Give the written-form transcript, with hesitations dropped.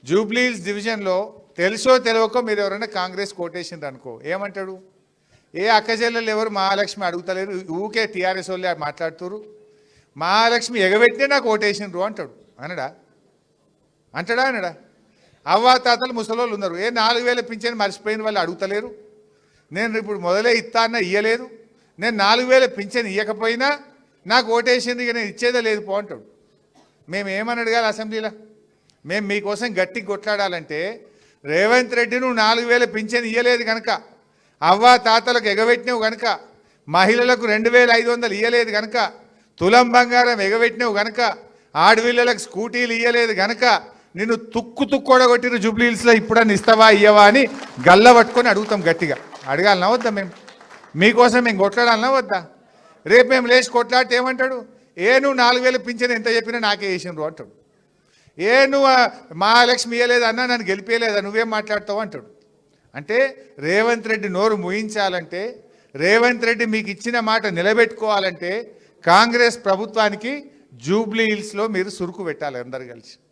జూబ్లీహిల్స్ డివిజన్లో తెలుసో తెలియకో మీరు ఎవరైనా కాంగ్రెస్ కోటేషన్ అనుకో ఏమంటాడు, ఏ అక్కచెల్లెలు ఎవరు మహాలక్ష్మి అడుగుతలేరు, ఊకే టీఆర్ఎస్ వాళ్ళే మాట్లాడుతురు, మహాలక్ష్మి ఎగబెట్టినే నాకు ఓటేసినరు అంటాడు. అంటాడా? అవ్వా తాతలు ముసలోళ్ళు ఉన్నారు, ఏ 4000 పింఛన్ మర్చిపోయిన వాళ్ళు అడుగుతలేరు, నేను ఇప్పుడు మొదలే ఇస్తాన్న ఇయ్యలేదు, నేను 4000 పింఛన్ ఇవ్వకపోయినా నాకు ఓటేసింది, ఇక నేను ఇచ్చేదే లేదు పో అంటాడు. మేము ఏమని అడగాలి అసెంబ్లీలో? మేము మీకోసం గట్టిగా కొట్లాడాలంటే రేవంత్ రెడ్డి నువ్వు 4000 పింఛన్ ఇవ్వలేదు కనుక, అవ్వా తాతలకు ఎగబెట్టినవు కనుక, మహిళలకు 2500 ఇవ్వలేదు కనుక, తులం బంగారం ఎగబెట్టినవు కనుక, ఆడవిళ్ళలకు స్కూటీలు ఇవ్వలేదు కనుక నిన్ను తుక్కొడగొట్టిన జూబ్లీహిల్స్లో ఇప్పుడన్నా ఇస్తావా ఇయ్యవా అని గల్ల పట్టుకొని అడుగుతాం గట్టిగా. అడగాలనా వద్దా? మీకోసం మేము కొట్లాడాలనా వద్దా? రేపు మేము లేచి కొట్లాడితే ఏమంటాడు, ఏ నువ్వు 4000 పింఛన్ ఎంత చెప్పినా నాకే వేసినరు అంటాడు. ఏ నువ్వు మహాలక్ష్మి ఇయ్యలేదు అన్నా నన్ను గెలిపేయలేదా నువ్వేం మాట్లాడతావు అంటాడు. అంటే రేవంత్ రెడ్డి నోరు ముయించాలంటే, రేవంత్ రెడ్డి మీకు ఇచ్చిన మాట నిలబెట్టుకోవాలంటే కాంగ్రెస్ ప్రభుత్వానికి జూబ్లీహిల్స్లో మీరు సురుకు పెట్టాలి అందరు కలిసి.